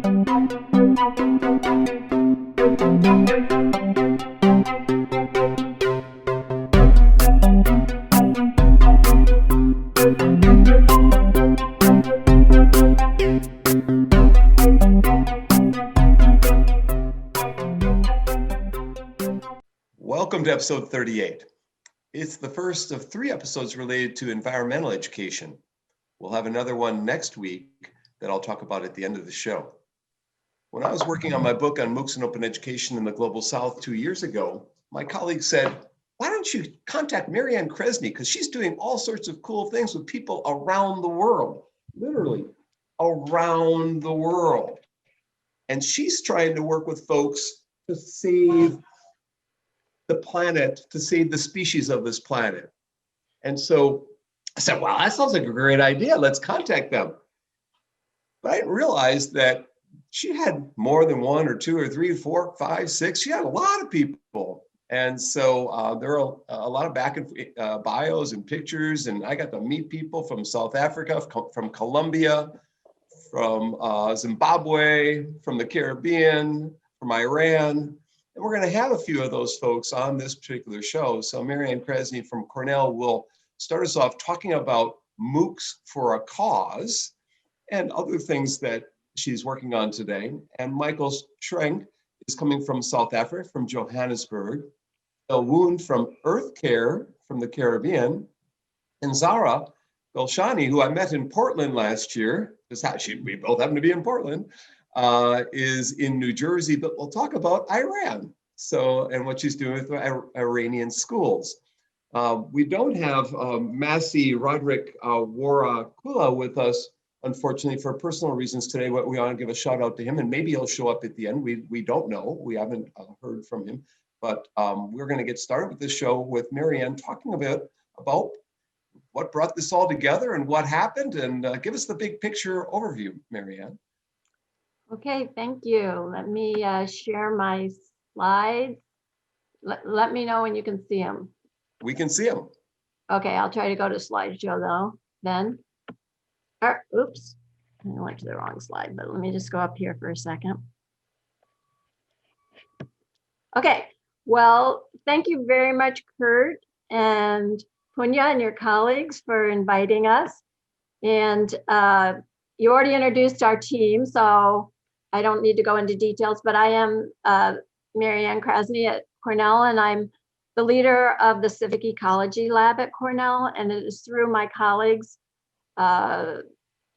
Welcome to episode 38. It's the first of 3 episodes related to environmental education. We'll have another one next week that I'll talk about at the end of the show. When I was working on my book on MOOCs and open education in the Global South 2 years ago, my colleague said, why don't you contact Marianne Kresny, because she's doing all sorts of cool things with people around the world, literally around the world. And she's trying to work with folks to save the planet, to save the species of this planet. And so I said, wow, that sounds like a great idea. Let's contact them. But I didn't realize that she had more than 1 or 2 or 3, 4, 5, 6. She had a lot of people. And so there are a lot of back and bios and pictures. And I got to meet people from South Africa, from Colombia, from Zimbabwe, from the Caribbean, from Iran. And we're going to have a few of those folks on this particular show. So Marianne Kresny from Cornell will start us off talking about MOOCs for a cause and other things that she's working on today. And Michael Schrenk is coming from South Africa, from Johannesburg. El Woon from Earth Care from the Caribbean. And Zara Golshani, who I met in Portland last year, we both happen to be in Portland, is in New Jersey, but we'll talk about Iran. So, and what she's doing with Iranian schools. We don't have Massi Roderick Warakula with us, unfortunately, for personal reasons today. But we want to give a shout out to him, and maybe he'll show up at the end. We don't know. We haven't heard from him. But we're going to get started with this show with Marianne talking a bit about what brought this all together and what happened, and give us the big picture overview, Marianne. Okay, thank you. Let me share my slides. Let me know when you can see them. We can see them. Okay, I'll try to go to slideshow though, then. Oops, I went to the wrong slide, but let me just go up here for a second. Okay, well, thank you very much, Kurt and Punya and your colleagues for inviting us. And you already introduced our team, so I don't need to go into details, but I am Marianne Kresny at Cornell, and I'm the leader of the Civic Ecology Lab at Cornell, and it is through my colleagues,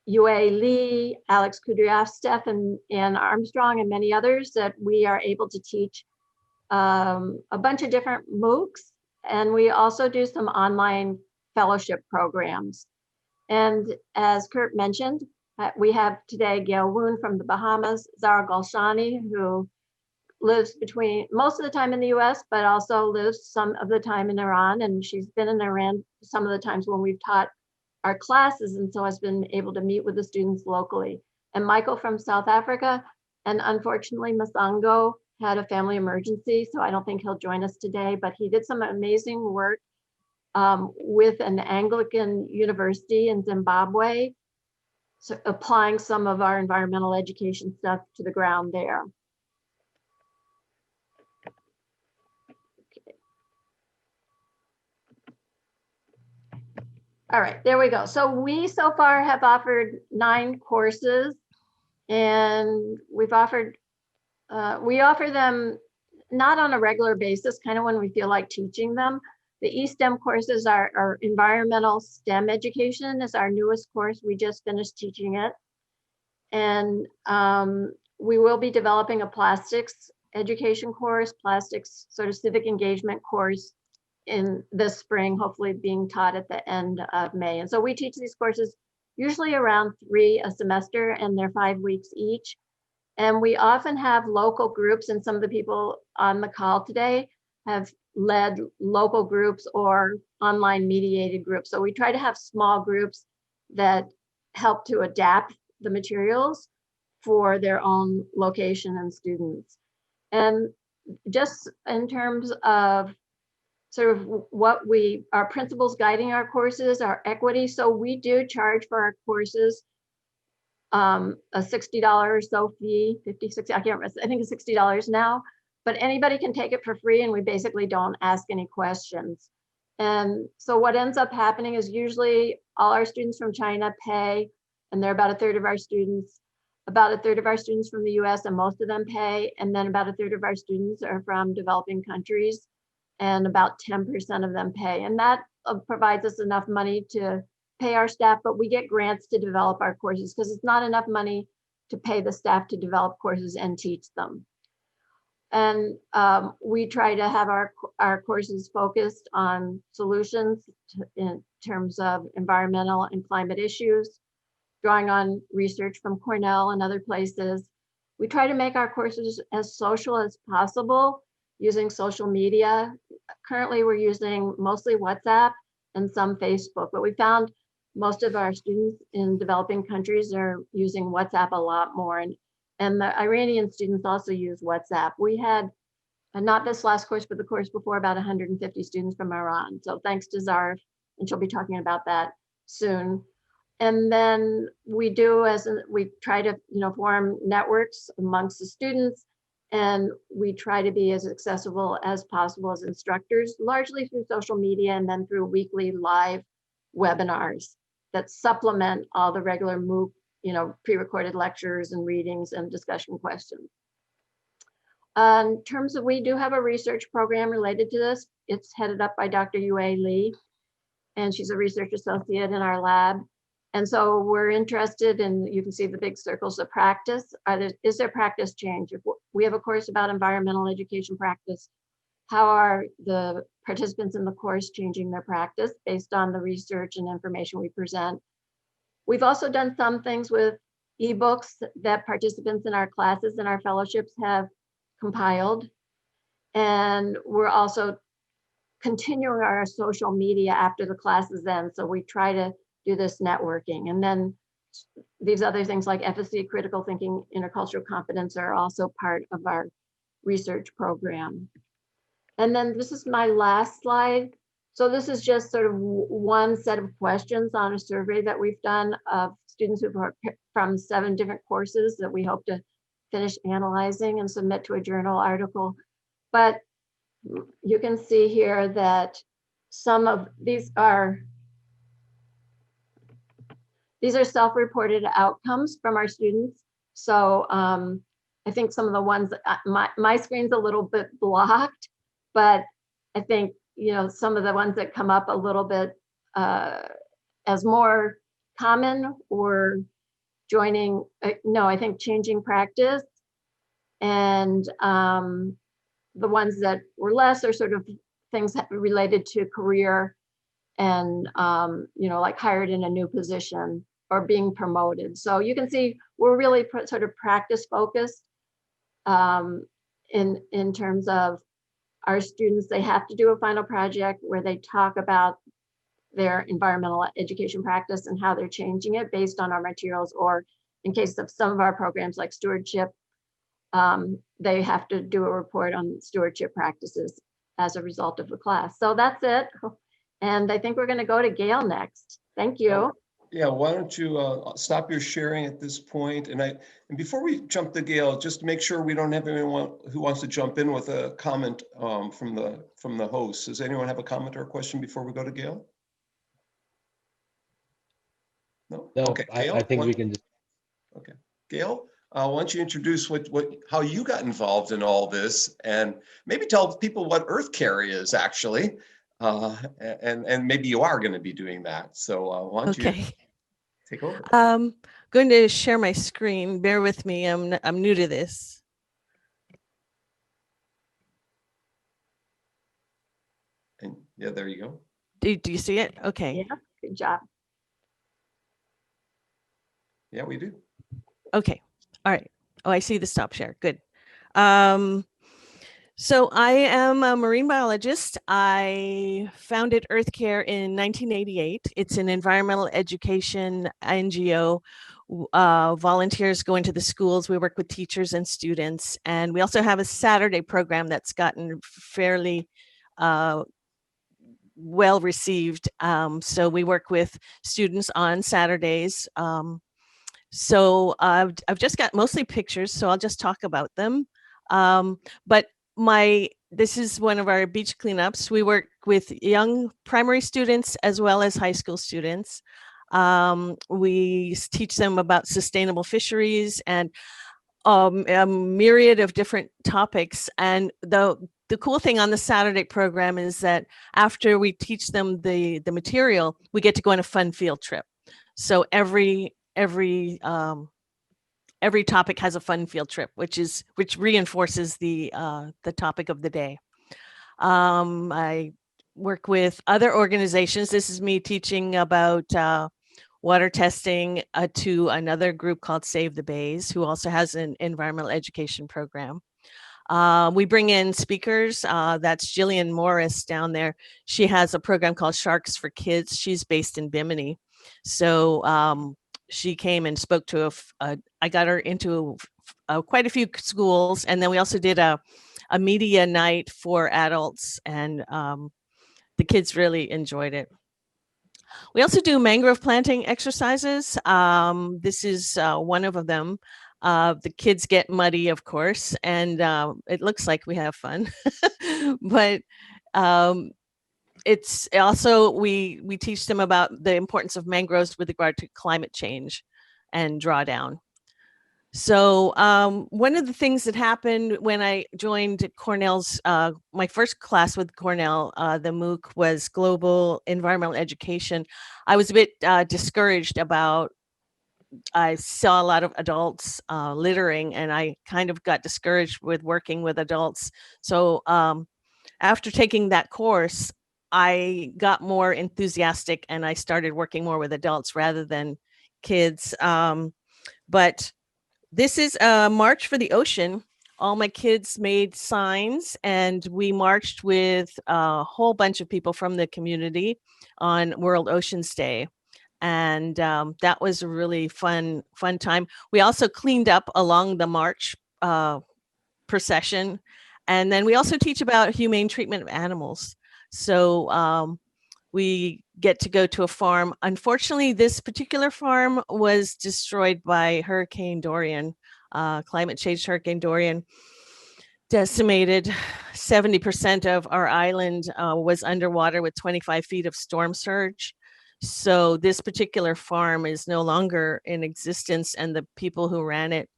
Yue Lee, Alex Kudryov, Steph, and Armstrong, and many others, that we are able to teach a bunch of different MOOCs, and we also do some online fellowship programs. And as Kurt mentioned, we have today Gail Woon from the Bahamas, Zara Golshani, who lives most of the time in the US, but also lives some of the time in Iran. And she's been in Iran some of the times when we've taught our classes, and so has been able to meet with the students locally. And Michael from South Africa, and unfortunately Masango had a family emergency, so I don't think he'll join us today, but he did some amazing work with an Anglican university in Zimbabwe, so applying some of our environmental education stuff to the ground there. Okay. All right, there we go. So we so far have offered 9 courses, and we offer them not on a regular basis, kind of when we feel like teaching them. The eSTEM courses are environmental STEM education is our newest course. We just finished teaching it. And we will be developing a plastics education course, plastics sort of civic engagement course in this spring, hopefully being taught at the end of May. And so we teach these courses usually around 3 a semester, and they're 5 weeks each. And we often have local groups, and some of the people on the call today have led local groups or online mediated groups. So we try to have small groups that help to adapt the materials for their own location and students. And just in terms of sort of what our principles guiding our courses, our equity. So we do charge for our courses a $60 or so fee, 50, 60, I can't remember, I think it's $60 now, but anybody can take it for free and we basically don't ask any questions. And so what ends up happening is usually all our students from China pay, and they're about a third of our students, about a third of our students from the US, and most of them pay, and then about a third of our students are from developing countries, and about 10% of them pay. And that provides us enough money to pay our staff, but we get grants to develop our courses because it's not enough money to pay the staff to develop courses and teach them. And we try to have our courses focused on solutions in terms of environmental and climate issues, drawing on research from Cornell and other places. We try to make our courses as social as possible using social media. Currently, we're using mostly WhatsApp and some Facebook, but we found most of our students in developing countries are using WhatsApp a lot more. And the Iranian students also use WhatsApp. We had, not this last course, but the course before, about 150 students from Iran. So thanks to Zarf, and she'll be talking about that soon. And then we try to, form networks amongst the students, and we try to be as accessible as possible as instructors, largely through social media and then through weekly live webinars that supplement all the regular MOOC, pre-recorded lectures and readings and discussion questions. In terms of, we do have a research program related to this. It's headed up by Dr. Yue Li, and she's a research associate in our lab. And so we're interested in, you can see the big circles of practice. Is there practice change? If we have a course about environmental education practice, how are the participants in the course changing their practice based on the research and information we present? We've also done some things with ebooks that participants in our classes and our fellowships have compiled. And we're also continuing our social media after the classes end. So we try to do this networking. And then these other things like FSC, critical thinking, intercultural competence are also part of our research program. And then this is my last slide. So this is just sort of one set of questions on a survey that we've done of students who are from 7 different courses that we hope to finish analyzing and submit to a journal article. But you can see here that some of these are self-reported outcomes from our students. So I think some of the ones, my screen's a little bit blocked, but I think, some of the ones that come up a little bit as more common or joining, I think changing practice. And the ones that were less are sort of things related to career and, like hired in a new position or being promoted. So you can see we're really sort of practice focused in terms of our students. They have to do a final project where they talk about their environmental education practice and how they're changing it based on our materials, or in case of some of our programs like stewardship, they have to do a report on stewardship practices as a result of the class. So that's it. And I think we're going to go to Gail next. Thank you. Yeah, why don't you stop your sharing at this point? And before we jump to Gail, just to make sure we don't have anyone who wants to jump in with a comment from the host. Does anyone have a comment or a question before we go to Gail? No. Okay. Gail, I think we can just. Okay, Gail, why don't you introduce how you got involved in all this, and maybe tell people what Earth Care is actually, and maybe you are going to be doing that. So why don't you take over? Going to share my screen. Bear with me. I'm new to this. And yeah, there you go. Do you see it? Okay. Yeah, good job. Yeah, we do. Okay. All right. Oh, I see the stop share. Good. So I am a marine biologist. I founded Earth Care in 1988. It's an environmental education NGO. Volunteers go into the schools. We work with teachers and students. And we also have a Saturday program that's gotten fairly well received. So we work with students on Saturdays. So I've just got mostly pictures, so I'll just talk about them. But this is one of our beach cleanups. We work with young primary students as well as high school students. We teach them about sustainable fisheries and a myriad of different topics. And the cool thing on the Saturday program is that after we teach them the material, we get to go on a fun field trip. So every topic has a fun field trip, which reinforces the topic of the day. I work with other organizations. This is me teaching about water testing to another group called Save the Bays, who also has an environmental education program. We bring in speakers. That's Jillian Morris down there. She has a program called Sharks for Kids. She's based in Bimini. So she came and spoke to I got her into quite a few schools. And then we also did a media night for adults, and the kids really enjoyed it. We also do mangrove planting exercises. This is one of them. The kids get muddy, of course, and it looks like we have fun. But it's also, we teach them about the importance of mangroves with regard to climate change and drawdown. So one of the things that happened when I joined Cornell's, my first class with Cornell, the MOOC was Global Environmental Education. I was a bit discouraged about, I saw a lot of adults littering, and I kind of got discouraged with working with adults. So after taking that course, I got more enthusiastic and I started working more with adults rather than kids. But this is a March for the Ocean. All my kids made signs, and we marched with a whole bunch of people from the community on World Oceans Day. And that was a really fun time. We also cleaned up along the march procession. And then we also teach about humane treatment of animals. So we get to go to a farm. Unfortunately, this particular farm was destroyed by Hurricane Dorian. Climate change Hurricane Dorian decimated 70% of our island, was underwater with 25 feet of storm surge. So this particular farm is no longer in existence, and the people who ran it,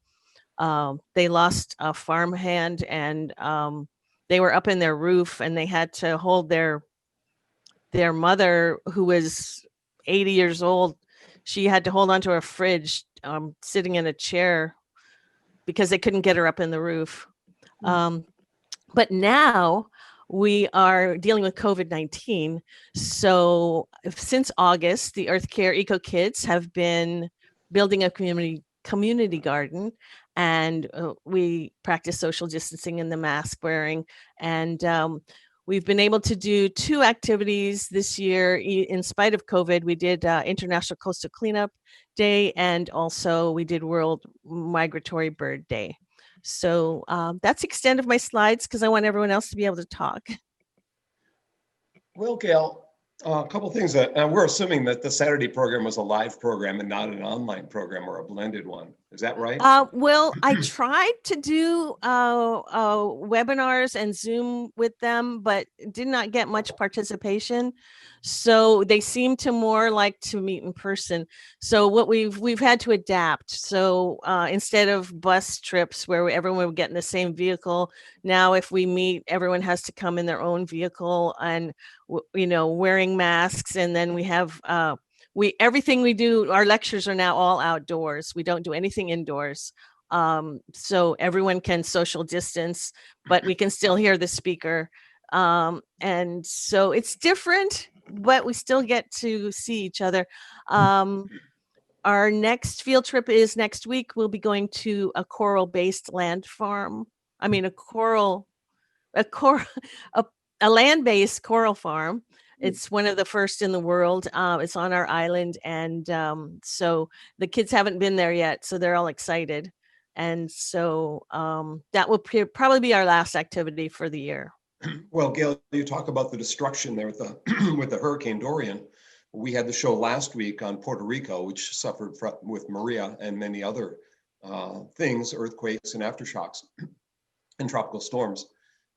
they lost a farmhand, and they were up in their roof, and they had to hold their mother, who was 80 years old. She had to hold onto a fridge, sitting in a chair, because they couldn't get her up in the roof. But now we are dealing with COVID-19. So since August, the Earth Care Eco Kids have been building a community garden, and we practice social distancing and the mask wearing. And we've been able to do 2 activities this year. In spite of COVID, we did International Coastal Cleanup Day, and also we did World Migratory Bird Day. So that's the extent of my slides, because I want everyone else to be able to talk. Well, Gail, a couple things that we're assuming that the Saturday program was a live program and not an online program or a blended one. Is that right? Well, I tried to do webinars and Zoom with them, but did not get much participation. So they seem to more like to meet in person. So what we've had to adapt. So instead of bus trips where everyone would get in the same vehicle, now if we meet, everyone has to come in their own vehicle, and wearing masks. And then we have everything we do, our lectures are now all outdoors. We don't do anything indoors. So everyone can social distance, but we can still hear the speaker. And so it's different, but we still get to see each other. Our next field trip is next week. We'll be going to a coral-based land farm. I mean, a land-based coral farm. It's one of the first in the world. It's on our island. And so the kids haven't been there yet, so they're all excited. And so that will probably be our last activity for the year. Well, Gail, you talk about the destruction there with the with the Hurricane Dorian. we had the show last week on Puerto Rico, which suffered with Maria and many other things, earthquakes and aftershocks and tropical storms.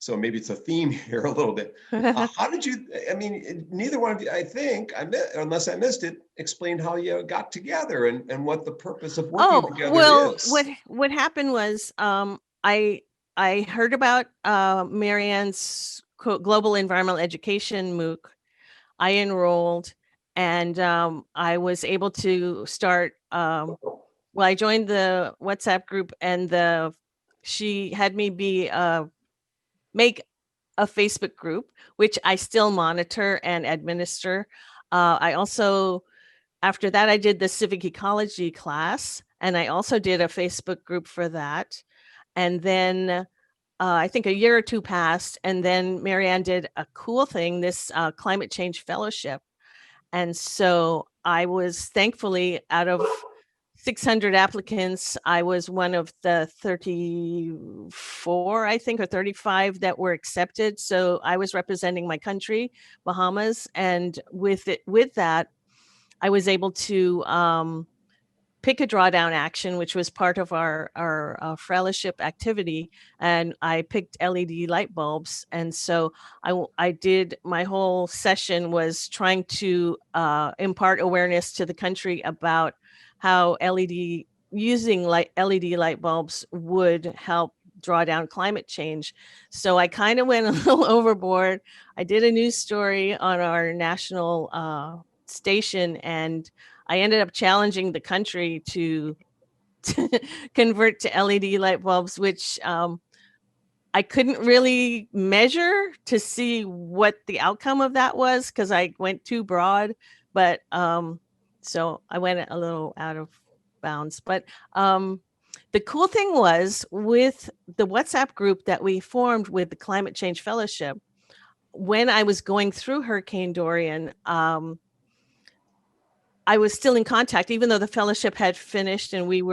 So maybe it's a theme here a little bit. How did you, I mean, neither one of you, I think, unless I missed it, explained how you got together and what the purpose of working together is. What happened was I heard about Marianne's Global Environmental Education MOOC. I enrolled, and I was able to start. Well, I joined the WhatsApp group, and she had me make a Facebook group, which I still monitor and administer. I also, after that, I did the civic ecology class, and I also did a Facebook group for that. And then I think a year or two passed, and then Marianne did a cool thing, this climate change fellowship. And so I was thankfully, out of 600 applicants, I was one of the 34, I think, or 35 that were accepted. So I was representing my country, Bahamas. And with that, I was able to pick a drawdown action, which was part of our fellowship activity. And I picked LED light bulbs. And so I did, my whole session was trying to impart awareness to the country about how using LED light bulbs would help draw down climate change. So I kind of went a little overboard. I did a news story on our national station, and I ended up challenging the country to convert to LED light bulbs, which I couldn't really measure to see what the outcome of that was because I went too broad. But so I went a little out of bounds. But the cool thing was, with the WhatsApp group that we formed with the Climate Change Fellowship, when I was going through Hurricane Dorian, I was still in contact, even though the fellowship had finished, and we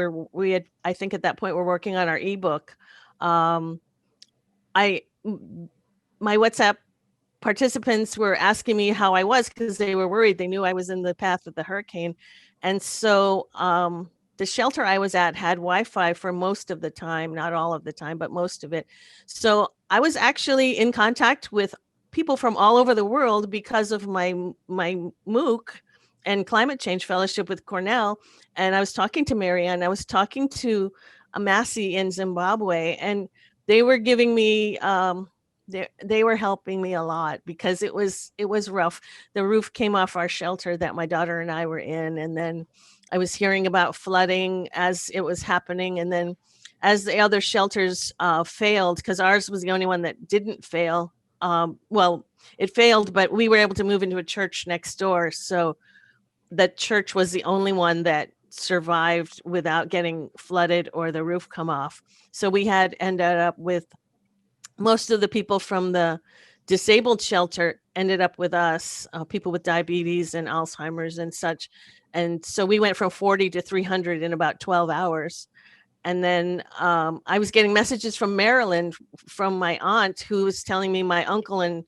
had, I think at that point, we're working on our ebook. My WhatsApp participants were asking me how I was because they were worried. They knew I was in the path of the hurricane. And so the shelter I was at had Wi-Fi for most of the time, not all of the time, but most of it. So I was actually in contact with people from all over the world because of my MOOC and climate change fellowship with Cornell. And I was talking to Marianne, I was talking to Amasi in Zimbabwe, and they were giving me, they were helping me a lot because it was rough. The roof came off our shelter that my daughter and I were in. And then I was hearing about flooding as it was happening. And then as the other shelters failed, because ours was the only one that didn't fail. Well, it failed, but we were able to move into a church next door. So the church was the only one that survived without getting flooded or the roof come off. So we had ended up with most of the people from the disabled shelter ended up with us, people with diabetes and Alzheimer's and such. And so we went from 40 to 300 in about 12 hours. And then I was getting messages from Maryland from my aunt, who was telling me my uncle and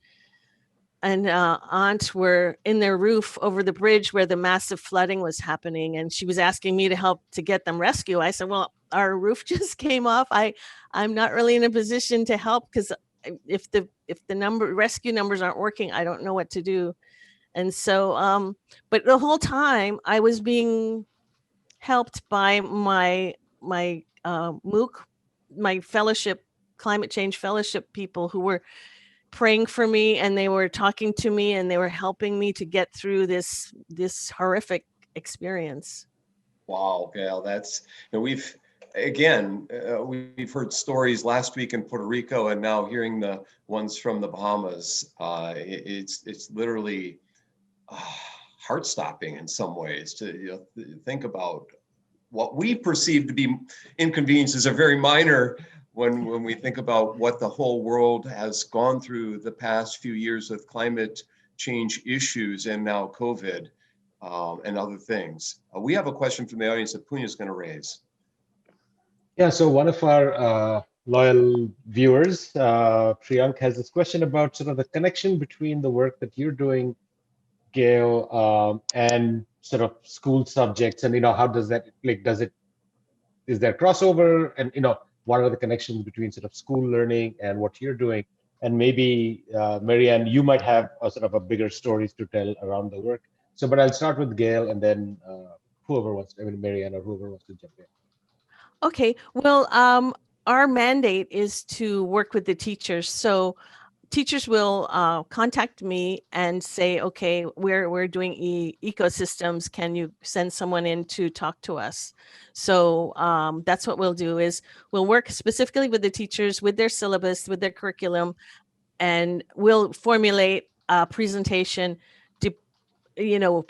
aunt were in their roof over the bridge where the massive flooding was happening. And she was asking me to help to get them rescue. I said, well, our roof just came off. I'm not really in a position to help because if the rescue numbers aren't working, I don't know what to do. And so, but the whole time I was being helped by my MOOC, my fellowship, climate change fellowship people who were praying for me, and they were talking to me, and they were helping me to get through this horrific experience. Wow, Gail, that's, we've heard stories last week in Puerto Rico, and now hearing the ones from the Bahamas. It's literally heart-stopping in some ways to think about what we perceive to be inconveniences are very minor when we think about what the whole world has gone through the past few years with climate change issues and now COVID and other things. We have a question from the audience that Punya is going to raise. Yeah, so one of our loyal viewers, Priyank, has this question about sort of the connection between the work that you're doing Gail, and sort of school subjects, and how does that like is there crossover, and what are the connections between sort of school learning and what you're doing? And maybe Marianne, you might have a sort of a bigger stories to tell around the work. So, but I'll start with Gail, and then whoever wants, Marianne or whoever wants to jump in. Okay, well, our mandate is to work with the teachers. So teachers will contact me and say, okay, we're doing ecosystems. Can you send someone in to talk to us? So that's what we'll do is we'll work specifically with the teachers, with their syllabus, with their curriculum, and we'll formulate a presentation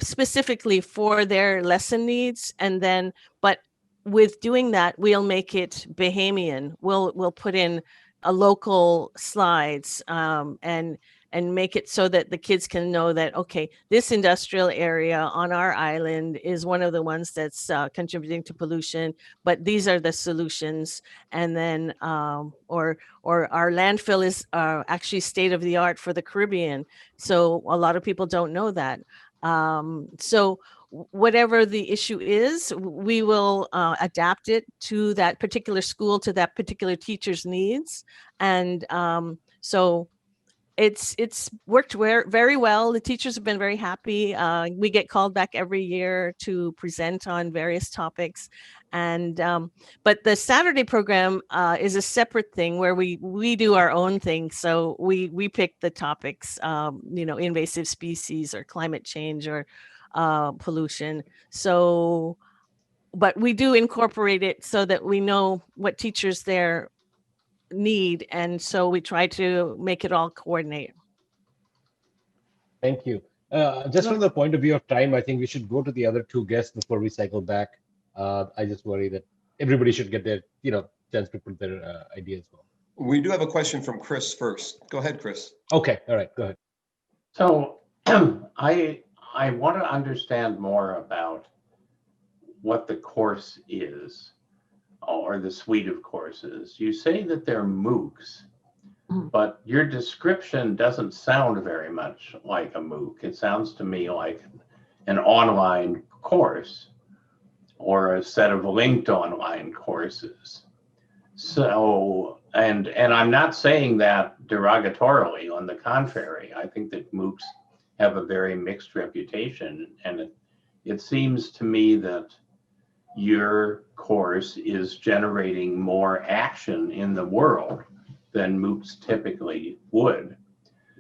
specifically for their lesson needs. And then, but with doing that, we'll make it Bahamian. We'll put in a local slides and make it so that the kids can know that, okay, this industrial area on our island is one of the ones that's contributing to pollution, but these are the solutions. And then, or our landfill is actually state of the art for the Caribbean. So a lot of people don't know that. So whatever the issue is, we will adapt it to that particular school, to that particular teacher's needs. And so it's worked very well. The teachers have been very happy. We get called back every year to present on various topics. And but the Saturday program is a separate thing where we do our own thing. So we pick the topics, invasive species or climate change or pollution. So, but we do incorporate it so that we know what teachers there need, and so we try to make it all coordinate. Thank you. Just from the point of view of time, I think we should go to the other two guests before we cycle back. I just worry that everybody should get their, chance to put their ideas well. We do have a question from Chris first. Go ahead, Chris. Okay, all right, go ahead. So I want to understand more about what the course is, or the suite of courses. You say that they're MOOCs, but your description doesn't sound very much like a MOOC. It sounds to me like an online course or a set of linked online courses. So, and I'm not saying that derogatorily, on the contrary. I think that MOOCs have a very mixed reputation, and it seems to me that your course is generating more action in the world than MOOCs typically would.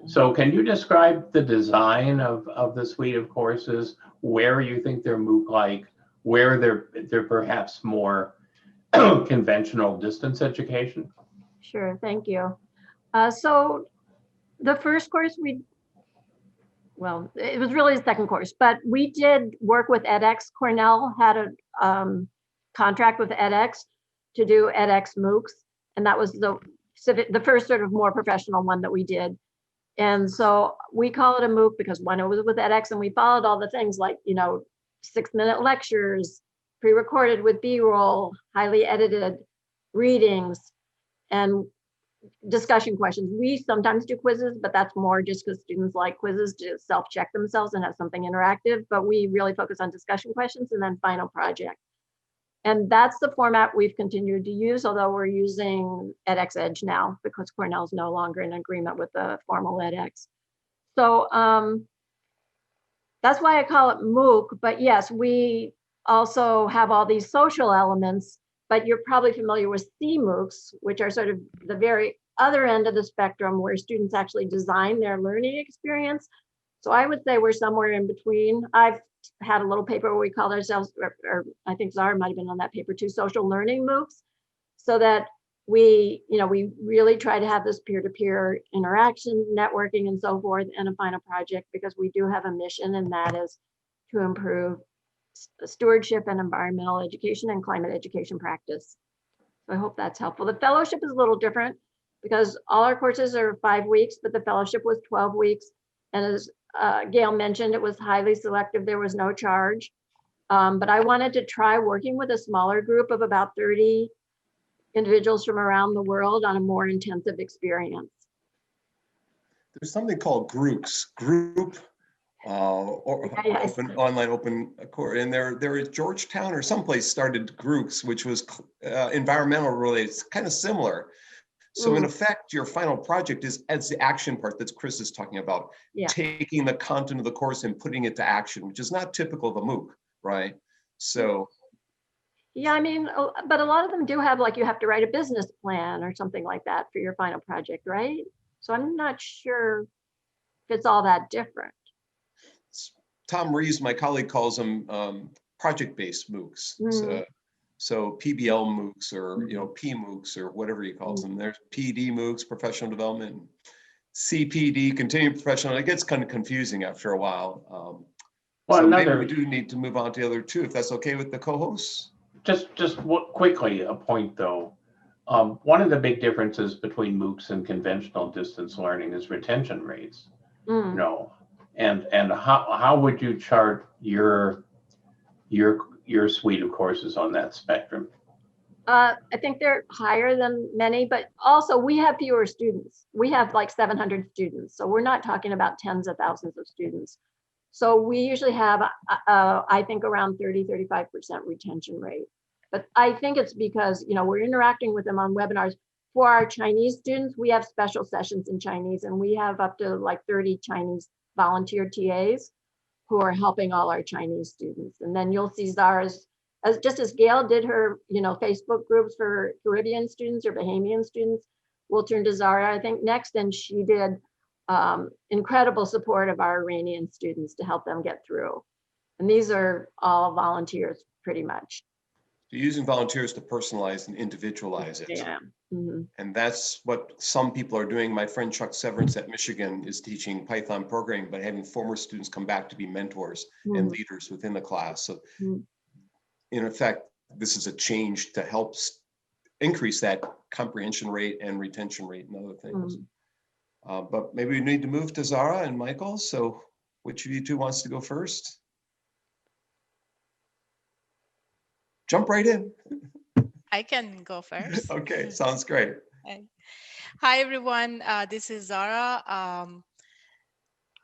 So can you describe the design of the suite of courses, where you think they're MOOC-like, where they're perhaps more conventional distance education? Sure, thank you. So the first course well, it was really the second course, but we did work with edX. Cornell had a contract with edX to do edX MOOCs, and that was the first sort of more professional one that we did. And so we call it a MOOC because one, it was with edX, and we followed all the things like, 6-minute lectures, pre-recorded with B-roll, highly edited readings, and discussion questions. We sometimes do quizzes, but that's more just because students like quizzes to self-check themselves and have something interactive. But we really focus on discussion questions and then final project. And that's the format we've continued to use, although we're using edX Edge now because Cornell's no longer in agreement with the formal edX. So that's why I call it MOOC. But yes, we also have all these social elements, but you're probably familiar with CMOOCs, which are sort of the very other end of the spectrum where students actually design their learning experience. So I would say we're somewhere in between. I've had a little paper where we called ourselves, or I think Zara might have been on that paper too, social learning MOOCs, so that we really try to have this peer-to-peer interaction, networking, and so forth, and a final project, because we do have a mission, and that is to improve stewardship and environmental education and climate education practice. So I hope that's helpful. The fellowship is a little different because all our courses are 5 weeks, but the fellowship was 12 weeks. And as Gail mentioned, it was highly selective. There was no charge. But I wanted to try working with a smaller group of about 30 individuals from around the world on a more intensive experience. There's something called group or Yes. open online open course, and there at Georgetown or someplace started groups which was environmental related. It's kind of similar. So in effect, your final project is as the action part that Chris is talking about, Yeah. taking the content of the course and putting it to action, which is not typical of a MOOC, right? So Yeah, I mean, but a lot of them do have, like, you have to write a business plan or something like that for your final project, right? So I'm not sure if it's all that different. Tom Rees, my colleague, calls them project-based MOOCs. So PBL MOOCs or PMOOCs or whatever he calls them. There's PD MOOCs, professional development, CPD, continuing professional. It gets kind of confusing after a while. Well, So maybe we do need to move on to the other two, if that's okay with the co-hosts. Just quickly, a point though. One of the big differences between MOOCs and conventional distance learning is retention rates. You know, and how would you chart your suite of courses on that spectrum? I think they're higher than many, but also we have fewer students. We have like 700 students, so we're not talking about tens of thousands of students. So we usually have, I think, around 30-35% retention rate. But I think it's because, we're interacting with them on webinars. For our Chinese students, we have special sessions in Chinese, and we have up to like 30 Chinese volunteer TAs who are helping all our Chinese students. And then you'll see Zara's, just as Gail did her, Facebook groups for Caribbean students or Bahamian students, we'll turn to Zara, I think, next. And she did incredible support of our Iranian students to help them get through. And these are all volunteers, pretty much. You're using volunteers to personalize and individualize it. Yeah. And that's what some people are doing. My friend Chuck Severance at Michigan is teaching Python programming, but having former students come back to be mentors and leaders within the class. So in effect, this is a change to help increase that comprehension rate and retention rate and other things. But maybe we need to move to Zara and Michael. So which of you two wants to go first? Jump right in. I can go first. Okay, sounds great. Hi, everyone. This is Zara.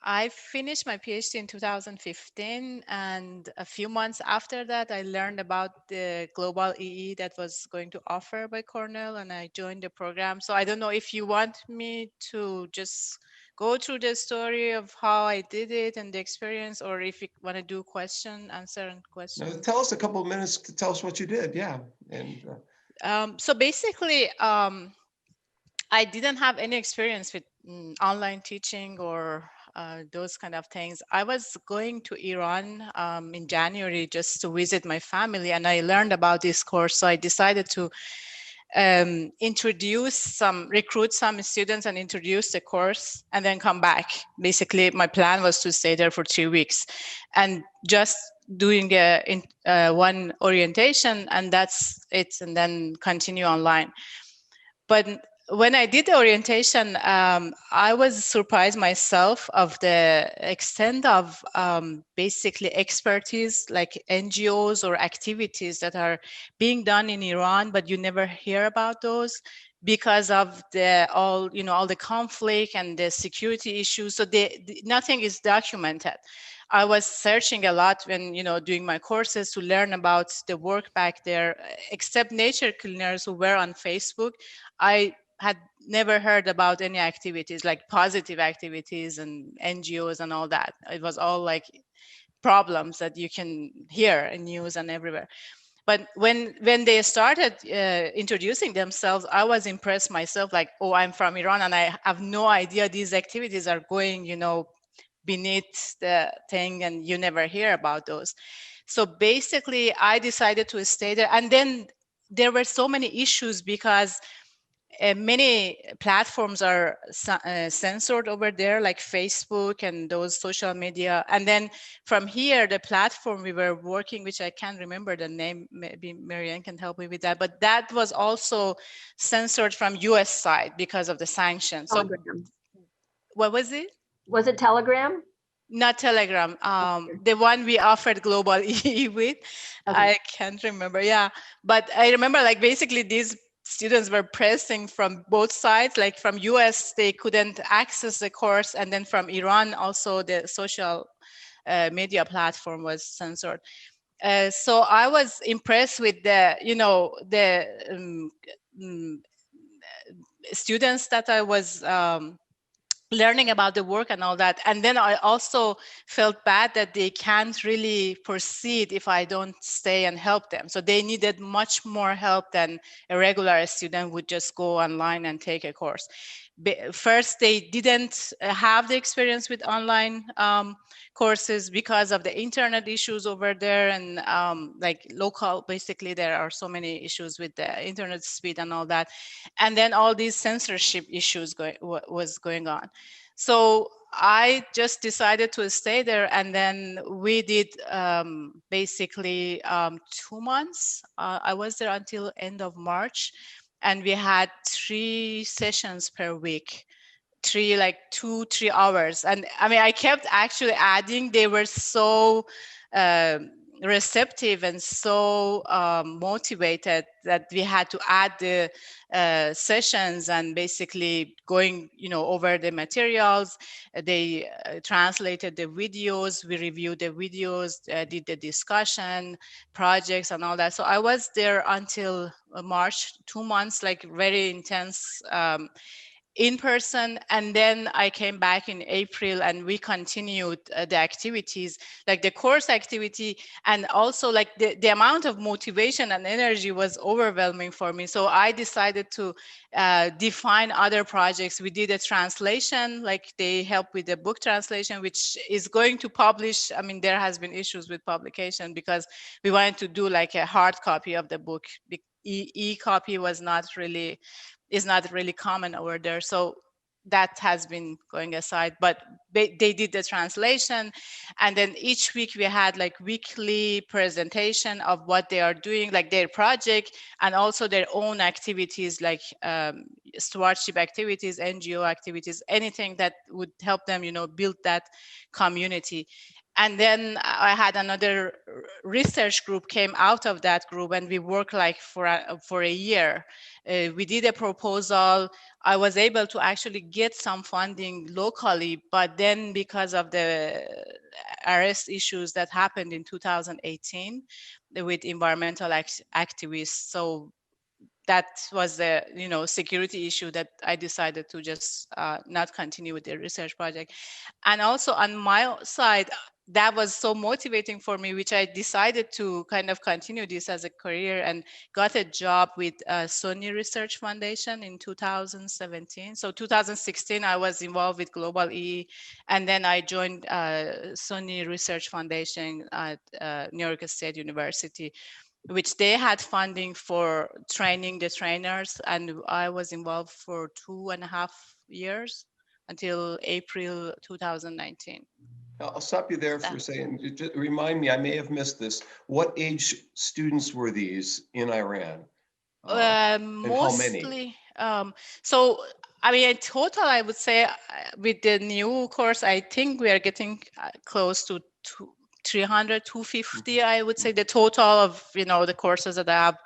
I finished my PhD in 2015, and a few months after that, I learned about the global EE that was going to offer by Cornell, and I joined the program. So I don't know if you want me to just go through the story of how I did it and the experience, or if you want to do answer and question. Now, tell us a couple of minutes to tell us what you did. Yeah. And so basically, I didn't have any experience with online teaching or those kind of things. I was going to Iran in January just to visit my family, and I learned about this course. So I decided to recruit some students and introduce the course and then come back. Basically, my plan was to stay there for 3 weeks and just doing one orientation, and that's it, and then continue online. But when I did the orientation, I was surprised myself of the extent of basically expertise, like NGOs or activities that are being done in Iran, but you never hear about those because of all the conflict and the security issues. So nothing is documented. I was searching a lot when doing my courses to learn about the work back there. Except nature cleaners who were on Facebook, I had never heard about any activities like positive activities and NGOs and all that. It was all like problems that you can hear in news and everywhere. But when they started introducing themselves, I was impressed myself, like, oh, I'm from Iran and I have no idea these activities are going, beneath the thing, and you never hear about those. So basically, I decided to stay there. And then there were so many issues because many platforms are censored over there, like Facebook and those social media. And then from here, the platform we were working, which I can't remember the name, maybe Marianne can help me with that, but that was also censored from US side because of the sanctions. Telegram. So what was it? Was it Telegram? Not Telegram. The one we offered global EE with, Okay. I can't remember. Yeah, but I remember like basically these students were pressing from both sides. Like from US, they couldn't access the course, and then from Iran also the social media platform was censored. So I was impressed with the, students that I was learning about the work and all that. And then I also felt bad that they can't really proceed if I don't stay and help them. So they needed much more help than a regular student would just go online and take a course. First, they didn't have the experience with online courses because of the internet issues over there, and like local, basically there are so many issues with the internet speed and all that. And then all these censorship issues was going on. So I just decided to stay there, and then we did basically 2 months. I was there until end of March, and we had 3 sessions per week, 2-3 hours. And I mean, I kept actually adding. They were so receptive and so motivated that we had to add the sessions and basically going, over the materials. They translated the videos, we reviewed the videos, did the discussion, projects and all that. So I was there until March, 2 months, like very intense in person. And then I came back in April, and we continued the activities, like the course activity, and also like the amount of motivation and energy was overwhelming for me. So I decided to define other projects. We did a translation, like they help with the book translation, which is going to publish. I mean, there has been issues with publication because we wanted to do like a hard copy of the book. E-copy is not really common over there. So that has been going aside, but they did the translation. And then each week we had like weekly presentation of what they are doing, like their project, and also their own activities, like stewardship activities, NGO activities, anything that would help them, build that community. And then I had another research group came out of that group, and we worked like for a year. We did a proposal. I was able to actually get some funding locally, but then because of the arrest issues that happened in 2018 with environmental activists, so that was the security issue that I decided to just not continue with the research project. And also on my side, that was so motivating for me, which I decided to kind of continue this as a career, and got a job with Sony Research Foundation in 2017. So 2016, I was involved with Global EE, and then I joined Sony Research Foundation at New York State University, which they had funding for training the trainers. And I was involved for 2.5 years until April 2019. I'll stop you there for a second. Just remind me, I may have missed this. What age students were these in Iran? And how many? So, I mean, in total, I would say with the new course, I think we are getting close to 300, 250, I would say, the total of, the courses that I have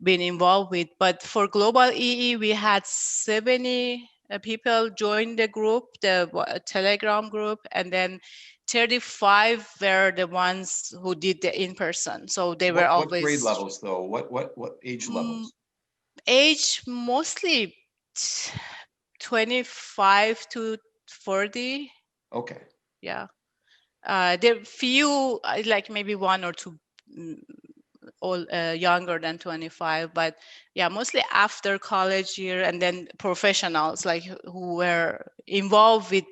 been involved with. But for Global EE, we had 70 people join the group, the Telegram group, and then 35 were the ones who did the in-person. So they were always— What grade levels though? What age levels? Age mostly 25 to 40. Okay. Yeah. There are few, like maybe 1 or 2 all younger than 25, but yeah, mostly after college year, and then professionals like who were involved with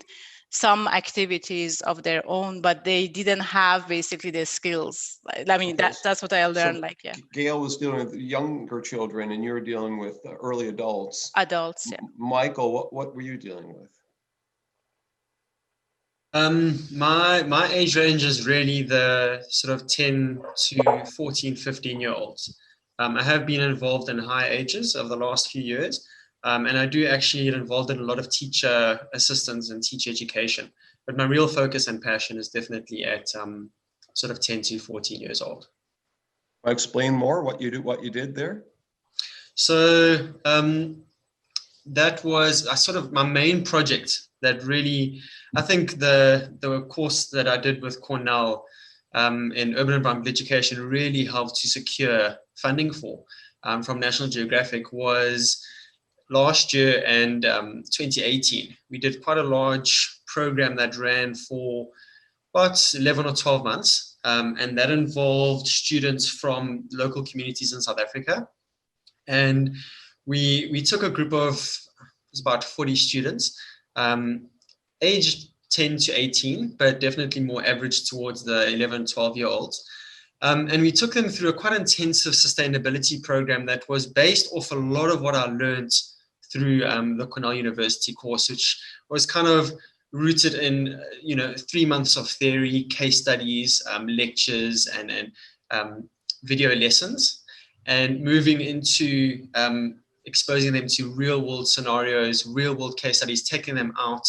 some activities of their own, but they didn't have basically the skills. I mean, Okay. that's what I learned. So like, yeah, Gail was dealing with younger children, and you were dealing with early adults. adults. Yeah. Michael, what were you dealing with? My age range is really the sort of 10 to 14, 15-year-olds. I have been involved in high ages over the last few years, and I do actually get involved in a lot of teacher assistance and teacher education. But my real focus and passion is definitely at sort of 10 to 14 years old. Explain more what you did there. So that was sort of my main project that really, I think the course that I did with Cornell in urban environmental education really helped to secure funding for from National Geographic was last year and 2018. We did quite a large program that ran for about 11 or 12 months. And that involved students from local communities in South Africa. And we took a group of, it was about 40 students, aged 10 to 18, but definitely more average towards the 11, 12-year-olds. And we took them through a quite intensive sustainability program that was based off a lot of what I learned through the Cornell University course, which was kind of rooted in 3 months of theory, case studies, lectures, and video lessons, and moving into exposing them to real world scenarios, real world case studies, taking them out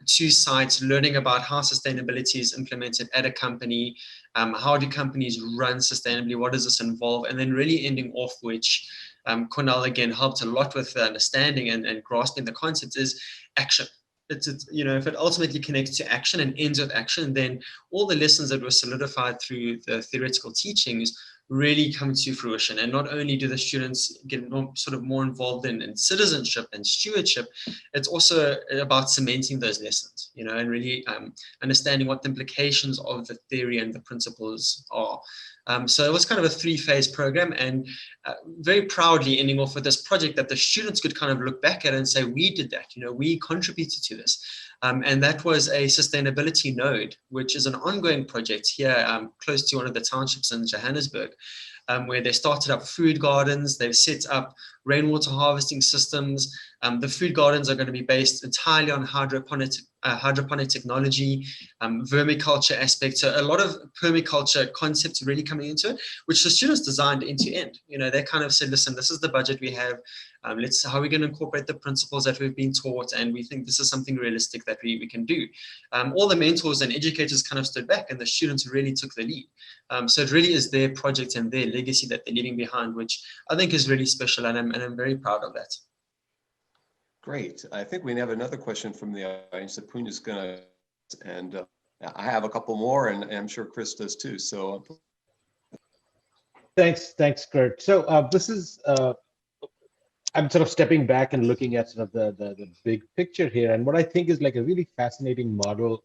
to sites, learning about how sustainability is implemented at a company, how do companies run sustainably, what does this involve, and then really ending off, which Cornell again helped a lot with understanding and grasping the concept, is action. It's if it ultimately connects to action and ends with action, then all the lessons that were solidified through the theoretical teachings really come to fruition. And not only do the students get more involved in citizenship and stewardship, it's also about cementing those lessons, and really understanding what the implications of the theory and the principles are. So it was kind of a 3-phase program, and very proudly ending off with this project that the students could kind of look back at and say, we did that, we contributed to this. And that was a sustainability node, which is an ongoing project here close to one of the townships in Johannesburg, where they started up food gardens, they've set up rainwater harvesting systems. The food gardens are going to be based entirely on hydroponic technology, vermiculture aspects. So a lot of permaculture concepts really coming into it, which the students designed end to end. They kind of said, listen, this is the budget we have. How are we going to incorporate the principles that we've been taught? And we think this is something realistic that we can do. All the mentors and educators kind of stood back, and the students really took the lead. So it really is their project and their legacy that they're leaving behind, which I think is really special, and I'm very proud of that. Great. I think we have another question from the audience that Punya's going to, and I have a couple more, and I'm sure Chris does too. So thanks, Kurt. So this is I'm sort of stepping back and looking at sort of the big picture here, and what I think is like a really fascinating model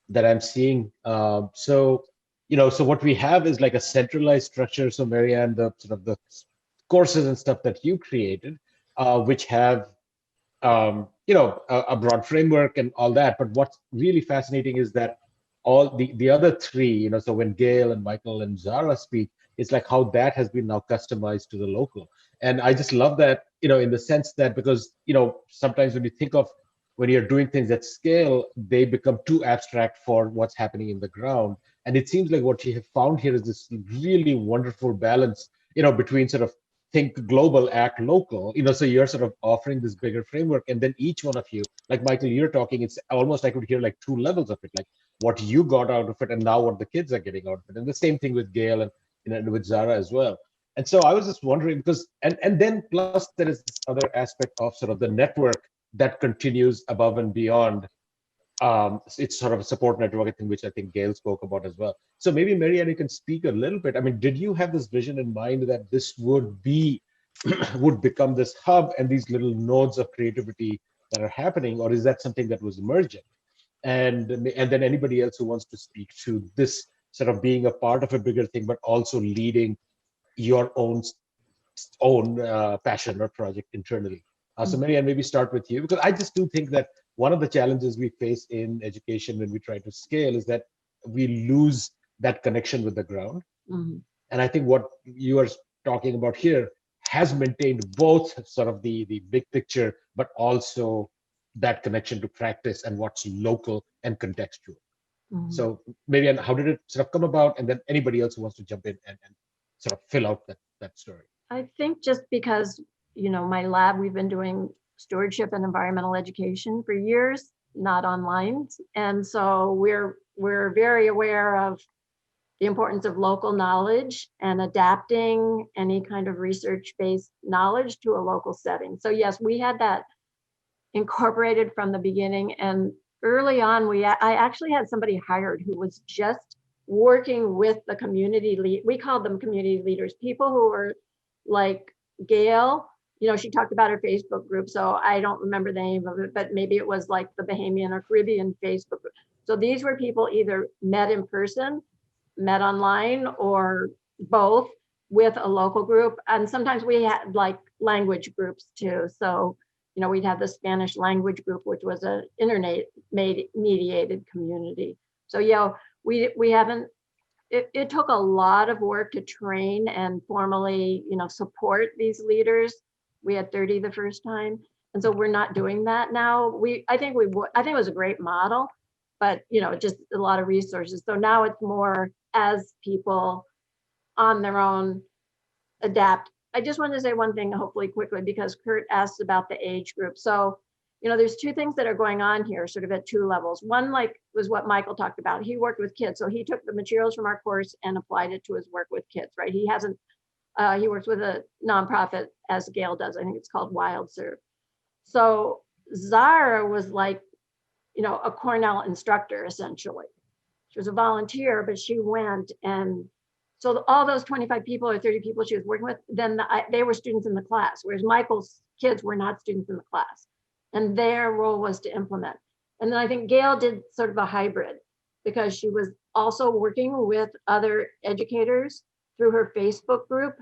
that I'm seeing. So what we have is like a centralized structure. So Marianne, the sort of the courses and stuff that you created, which have a broad framework and all that. But what's really fascinating is that all the other three, so when Gail and Michael and Zara speak, it's like how that has been now customized to the local. And I just love that, in the sense that, because, sometimes when you think of, when you're doing things at scale, they become too abstract for what's happening in the ground. And it seems like what you have found here is this really wonderful balance, between sort of think global, act local, so you're sort of offering this bigger framework. And then each one of you, like Michael, you're talking, it's almost I could hear like 2 levels of it, like what you got out of it and now what the kids are getting out of it. And the same thing with Gail and with Zara as well. And so I was just wondering, because, and then plus there is this other aspect of sort of the network that continues above and beyond. It's sort of a support network, I think, which I think Gail spoke about as well. So maybe Marianne, you can speak a little bit. I mean, did you have this vision in mind that this would become this hub and these little nodes of creativity that are happening, or is that something that was emerging? And then anybody else who wants to speak to this sort of being a part of a bigger thing, but also leading your own passion or project internally. So Marianne, maybe start with you, because I just do think that one of the challenges we face in education when we try to scale is that we lose that connection with the ground. Mm-hmm. And I think what you are talking about here has maintained both sort of the big picture, but also that connection to practice and what's local and contextual. Mm-hmm. So Marianne, how did it sort of come about? And then anybody else who wants to jump in and sort of fill out that story. I think just because, my lab, we've been doing stewardship and environmental education for years, not online. And so we're very aware of the importance of local knowledge and adapting any kind of research-based knowledge to a local setting. So yes, we had that incorporated from the beginning. And early on, I actually had somebody hired who was just working with the community lead. We called them community leaders, people who were like Gail. You know, she talked about her Facebook group, so I don't remember the name of it, but maybe it was like the Bahamian or Caribbean Facebook group. So these were people either met in person, met online, or both with a local group. And sometimes we had like language groups too. So, you know, we'd have the Spanish language group, which was an internet mediated community. So, yeah, we haven't, it took a lot of work to train and formally, you know, support these leaders. We had 30 the first time. And so we're not doing that now. I think it was a great model, but, you know, just a lot of resources. So now it's more as people on their own adapt. I just wanted to say one thing, hopefully quickly, because Kurt asked about the age group. So, you know, there's two things that are going on here, sort of at two levels. One, like, was what Michael talked about. He worked with kids. So he took the materials from our course and applied it to his work with kids, right? He works with a nonprofit, as Gail does. I think it's called Wild Serve. So Zara was like, you know, a Cornell instructor, essentially. She was a volunteer, but she went, and so all those 25 people or 30 people she was working with, then they were students in the class, whereas Michael's kids were not students in the class, and their role was to implement. And then I think Gail did sort of a hybrid, because she was also working with other educators through her Facebook group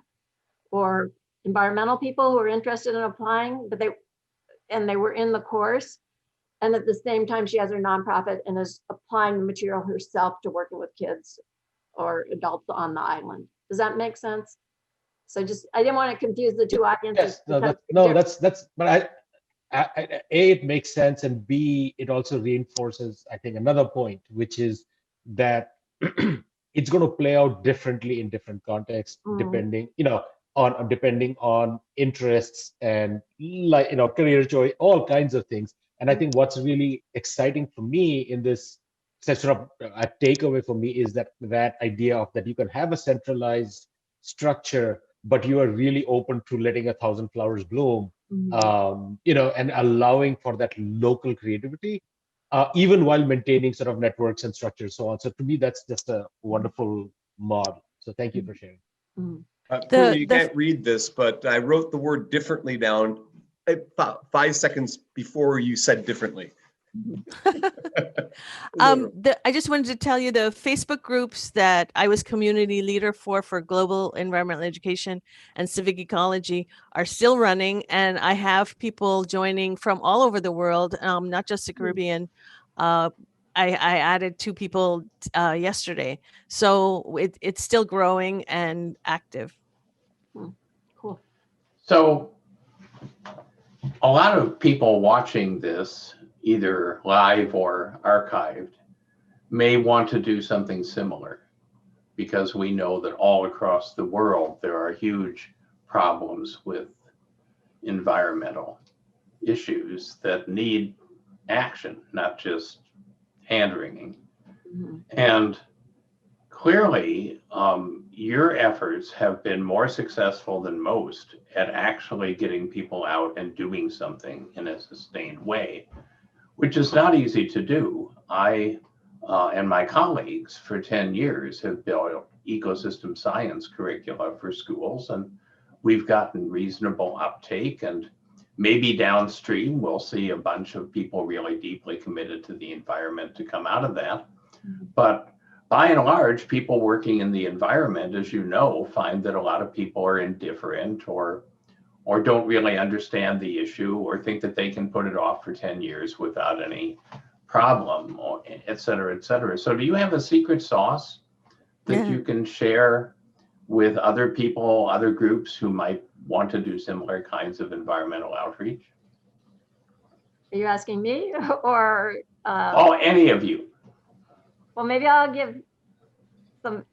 or environmental people who were interested in applying, but they were in the course. And at the same time, she has her nonprofit and is applying the material herself to working with kids or adults on the island. Does that make sense? So I didn't want to confuse the two audiences. Yes, that's, but A, it makes sense, and B, it also reinforces, I think, another point, which is that it's going to play out differently in different contexts, depending, you know, depending on interests and, like, you know, career choice, all kinds of things. And I think what's really exciting for me in this sort of a takeaway for me is that idea of that you can have a centralized structure, but you are really open to letting 1,000 flowers bloom, you know, and allowing for that local creativity, even while maintaining sort of networks and structures, so on. So to me, that's just a wonderful model. So thank you for sharing. You can't read this, but I wrote the word differently down about 5 seconds before you said differently. I just wanted to tell you the Facebook groups that I was community leader for global environmental education and civic ecology are still running, and I have people joining from all over the world, not just the Caribbean. I added 2 people yesterday, so it's still growing and active. Cool. So a lot of people watching this, either live or archived, may want to do something similar, because we know that all across the world there are huge problems with environmental issues that need action, not just hand-wringing. And clearly, your efforts have been more successful than most at actually getting people out and doing something in a sustained way, which is not easy to do. I and my colleagues for 10 years have built ecosystem science curricula for schools, and we've gotten reasonable uptake, and maybe downstream we'll see a bunch of people really deeply committed to the environment to come out of that. But by and large, people working in the environment, as you know, find that a lot of people are indifferent or don't really understand the issue, or think that they can put it off for 10 years without any problem, or et cetera, et cetera. So do you have a secret sauce that you can share with other people, other groups who might want to do similar kinds of environmental outreach? Are you asking me or? Any of you. Well, maybe I'll give some,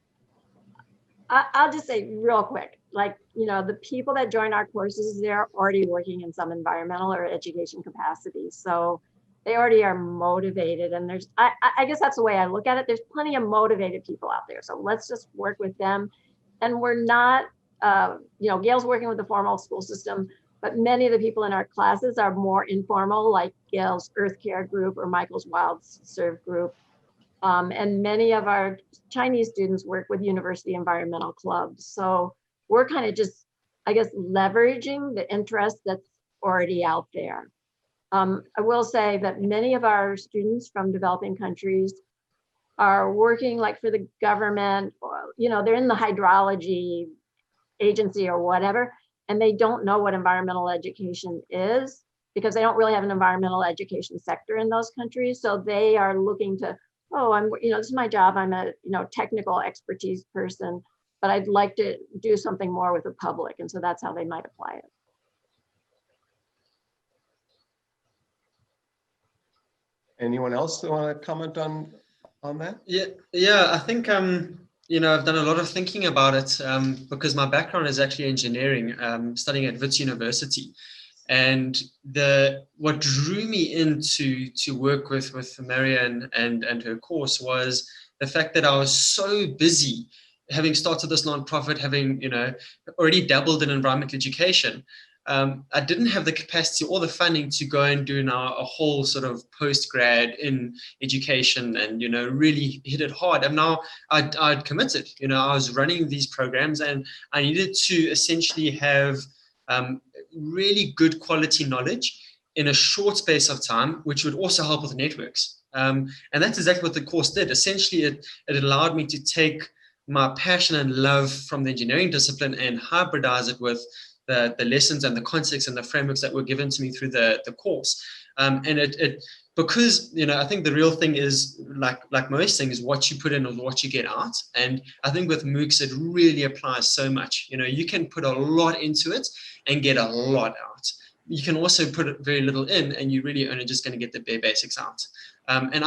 I'll just say real quick, like, you know, the people that join our courses, they're already working in some environmental or education capacity. So they already are motivated, and I guess that's the way I look at it. There's plenty of motivated people out there. So let's just work with them. And we're not, Gail's working with the formal school system, but many of the people in our classes are more informal, like Gail's Earth Care group or Michael's Wild Serve group. And many of our Chinese students work with university environmental clubs. So we're kind of just, I guess, leveraging the interest that's already out there. I will say that many of our students from developing countries are working like for the government, or, they're in the hydrology agency or whatever, and they don't know what environmental education is because they don't really have an environmental education sector in those countries. So they are looking to, this is my job. I'm a, technical expertise person, but I'd like to do something more with the public. And so that's how they might apply it. Anyone else want to comment on that? Yeah. I think I've done a lot of thinking about it because my background is actually engineering, studying at Wits University, and what drew me into to work with Marianne and her course was the fact that I was so busy, having started this nonprofit, having already dabbled in environmental education. I didn't have the capacity or the funding to go and do now a whole sort of post-grad in education and, really hit it hard. And now I'd committed, I was running these programs and I needed to essentially have really good quality knowledge in a short space of time, which would also help with networks. And that's exactly what the course did. Essentially, it allowed me to take my passion and love from the engineering discipline and hybridize it with the lessons and the concepts and the frameworks that were given to me through the course. And it because, I think the real thing is like most things, what you put in or what you get out. And I think with MOOCs, it really applies so much. You can put a lot into it and get a lot out. You can also put very little in and you really only just going to get the bare basics out. And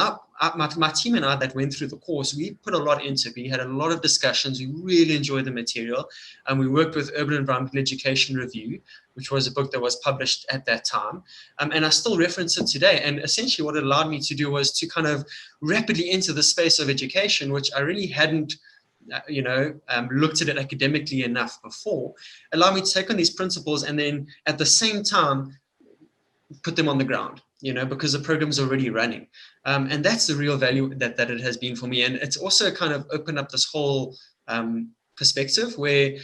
my team and I that went through the course, we put a lot into it. We had a lot of discussions. We really enjoyed the material. And we worked with Urban Environmental Education Review, which was a book that was published at that time. And I still reference it today. And essentially what it allowed me to do was to kind of rapidly enter the space of education, which I really hadn't looked at it academically enough before. Allowed me to take on these principles and then at the same time put them on the ground, because the program's already running. And that's the real value that it has been for me. And it's also kind of opened up this whole perspective where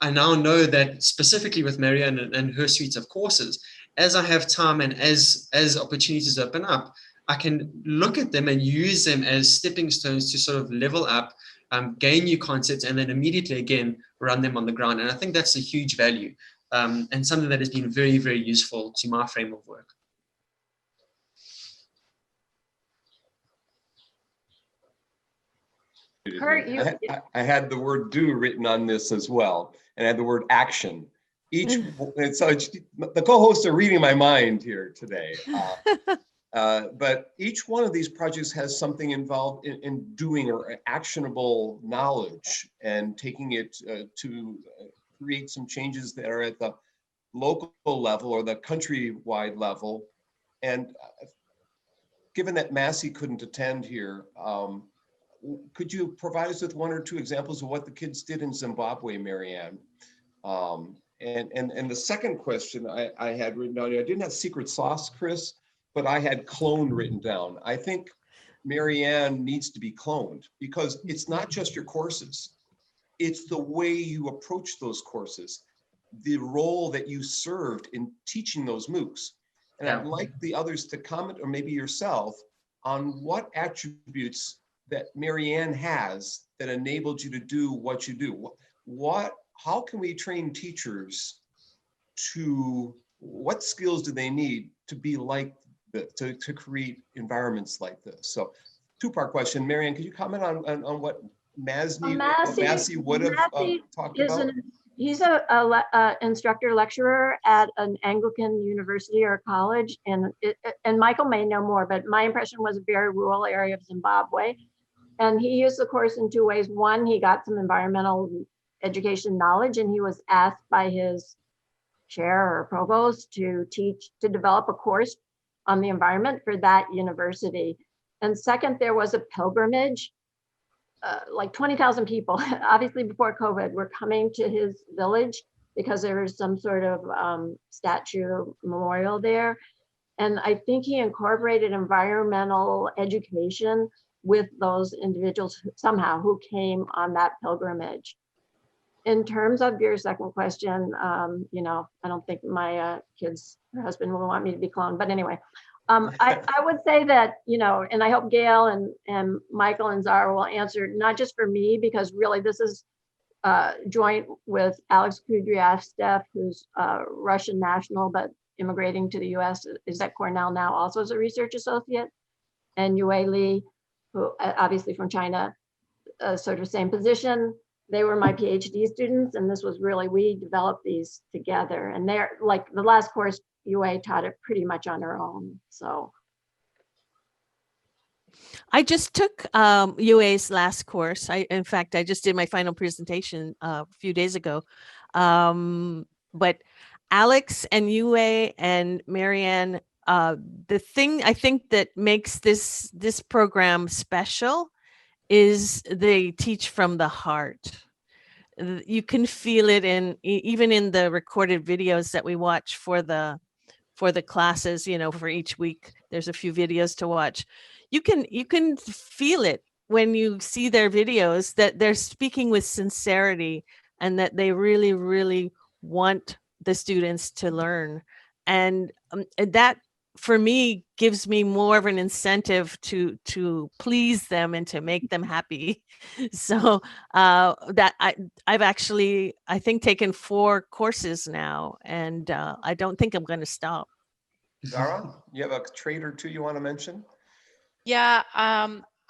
I now know that specifically with Marianne and her suite of courses, as I have time and as opportunities open up, I can look at them and use them as stepping stones to sort of level up, gain new concepts, and then immediately again run them on the ground. And I think that's a huge value and something that has been very, very useful to my frame of work. Kurt, I had the word do written on this as well, and I had the word action. And so the co-hosts are reading my mind here today. But each one of these projects has something involved in doing or actionable knowledge and taking it to create some changes that are at the local level or the countrywide level. And given that Massey couldn't attend here, could you provide us with one or two examples of what the kids did in Zimbabwe, Marianne? And the second question I had written down, I didn't have secret sauce, Chris, but I had clone written down. I think Marianne needs to be cloned because it's not just your courses. It's the way you approach those courses, the role that you served in teaching those MOOCs. And I'd like the others to comment, or maybe yourself, on what attributes that Marianne has that enabled you to do what you do. How can we train teachers to, what skills do they need to be like, to create environments like this? So two-part question. Marianne, could you comment on what Massey would have talked about? He's a instructor lecturer at an Anglican university or college, and Michael may know more, but my impression was a very rural area of Zimbabwe. And he used the course in two ways. One, he got some environmental education knowledge, and he was asked by his chair or provost to develop a course on the environment for that university. And second, there was a pilgrimage. Like 20,000 people, obviously before COVID, were coming to his village because there was some sort of statue memorial there. And I think he incorporated environmental education with those individuals somehow who came on that pilgrimage. In terms of your second question, you know, I don't think my kids, her husband will want me to be cloned, but anyway, I would say that, you know, and I hope Gail and Michael and Zara will answer, not just for me, because really this is joint with Alex Kudryavtsev, who's Russian national, but immigrating to the US, is at Cornell now, also as a research associate, and Yue Li, who obviously from China, sort of same position. They were my PhD students, and this was really, we developed these together. And they're like the last course, Yue taught it pretty much on her own. So I just took UA's last course. In fact, I just did my final presentation a few days ago. But Alex and UA and Marianne, the thing I think that makes this program special is they teach from the heart. You can feel it even in the recorded videos that we watch for the classes, you know, for each week. There's a few videos to watch. You can feel it when you see their videos that they're speaking with sincerity and that they really, really want the students to learn. And that, for me, gives me more of an incentive to please them and to make them happy. So that I've actually, I think, taken 4 courses now, and I don't think I'm going to stop. Zara, you have a trait or two you want to mention? Yeah,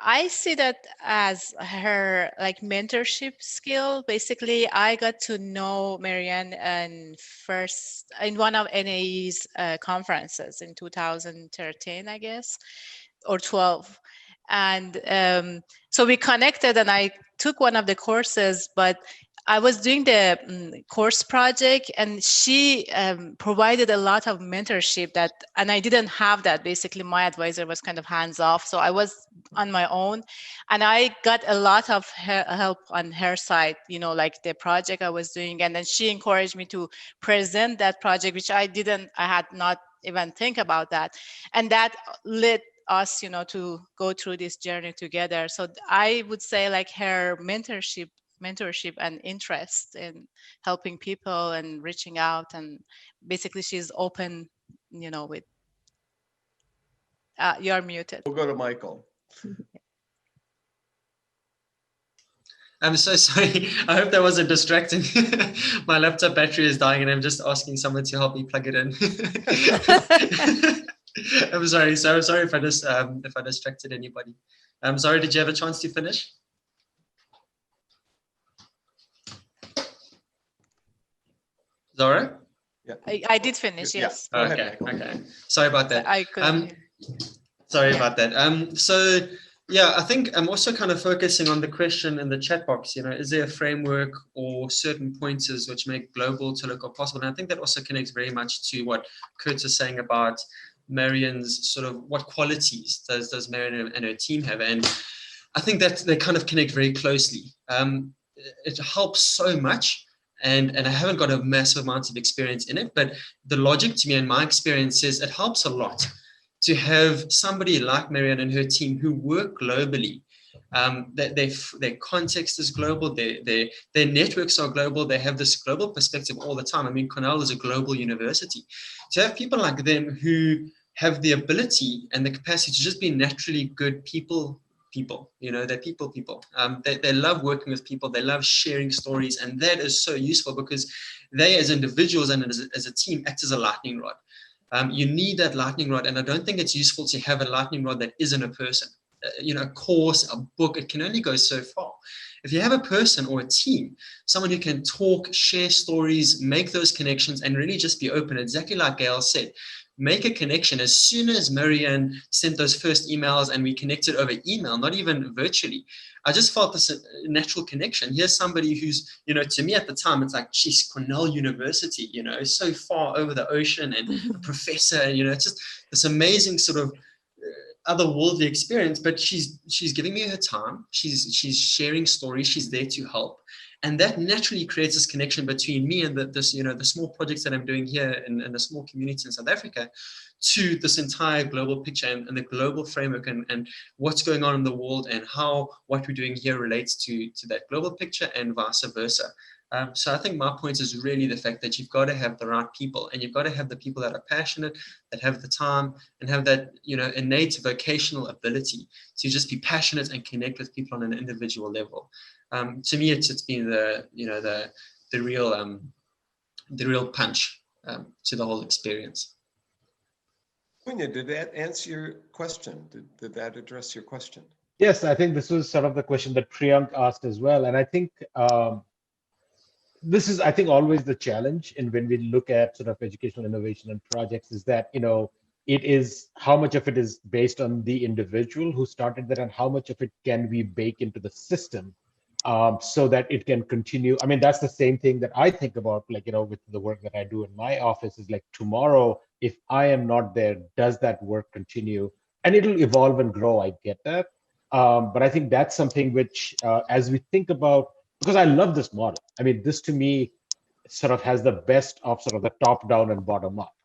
I see that as her like mentorship skill. Basically, I got to know Marianne in one of NAE's conferences in 2013, I guess, or 12. And so we connected, and I took one of the courses, but I was doing the course project, and she provided a lot of mentorship and I didn't have that. Basically, my advisor was kind of hands off. So I was on my own, and I got a lot of help on her side, you know, like the project I was doing. And then she encouraged me to present that project, which I had not even think about that. And that led us, you know, to go through this journey together. So I would say like her mentorship and interest in helping people and reaching out, and basically she's open, you know, with you're muted. We'll go to Michael. I'm so sorry. I hope that wasn't distracting. My laptop battery is dying and I'm just asking someone to help me plug it in. I'm sorry. So sorry if I distracted anybody. I'm sorry, did you have a chance to finish? Zara? Yeah. I did finish, yes. Yeah. Okay, okay. Sorry about that. I couldn't. Sorry about that. So yeah, I think I'm also kind of focusing on the question in the chat box, you know, is there a framework or certain pointers which make global to local possible? And I think that also connects very much to what Kurt was saying about Marianne's sort of what qualities does Marianne and her team have? And I think that they kind of connect very closely. It helps so much. And I haven't got a massive amount of experience in it, but the logic to me and my experience is it helps a lot to have somebody like Marianne and her team who work globally. Their context is global, their networks are global, they have this global perspective all the time. I mean, Cornell is a global university. To have people like them who have the ability and the capacity to just be naturally good people, you know, they're people. They love working with people, they love sharing stories, and that is so useful because they as individuals and as a team act as a lightning rod. You need that lightning rod, and I don't think it's useful to have a lightning rod that isn't a person. You know, a course, a book, it can only go so far. If you have a person or a team, someone who can talk, share stories, make those connections, and really just be open, exactly like Gail said, make a connection. As soon as Marianne sent those first emails and we connected over email, not even virtually, I just felt this natural connection. Here's somebody who's, to me at the time, it's like, geez, Cornell University, so far over the ocean, and a professor, it's just this amazing sort of otherworldly experience. But she's giving me her time. She's sharing stories. She's there to help. And that naturally creates this connection between me and the small projects that I'm doing here in a small community in South Africa, to this entire global picture and the global framework and what's going on in the world, and how what we're doing here relates to that global picture and vice versa. So I think my point is really the fact that you've got to have the right people, and you've got to have the people that are passionate, that have the time, and have that innate vocational ability to just be passionate and connect with people on an individual level. To me, it's been the real punch to the whole experience. Punya, did that answer your question? Did that address your question? Yes, I think this was sort of the question that Priyank asked as well. And I think this is, I think, always the challenge. And when we look at sort of educational innovation and projects, is that, it is how much of it is based on the individual who started that, and how much of it can we bake into the system so that it can continue. I mean, that's the same thing that I think about, like, with the work that I do in my office, is like, tomorrow, if I am not there, does that work continue? And it'll evolve and grow. I get that. But I think that's something which, as we think about, because I love this model. I mean, this to me sort of has the best of sort of the top down and bottom up.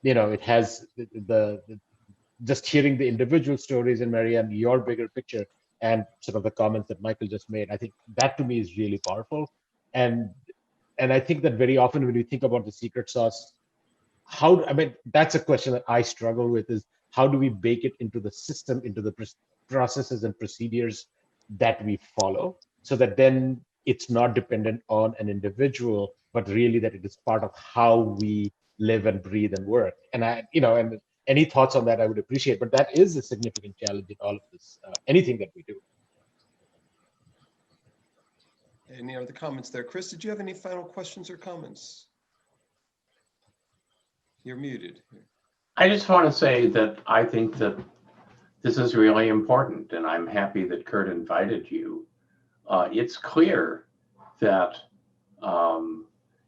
It has the just hearing the individual stories, and Marianne, your bigger picture, and sort of the comments that Michael just made. I think that to me is really powerful. And I think that very often when we think about the secret sauce, that's a question that I struggle with, is how do we bake it into the system, into the processes and procedures that we follow, so that then it's not dependent on an individual, but really that it is part of how we live and breathe and work. And and any thoughts on that, I would appreciate. But that is a significant challenge in all of this, anything that we do. Any other comments there? Chris, did you have any final questions or comments? You're muted. I just want to say that I think that this is really important, and I'm happy that Kurt invited you. It's clear that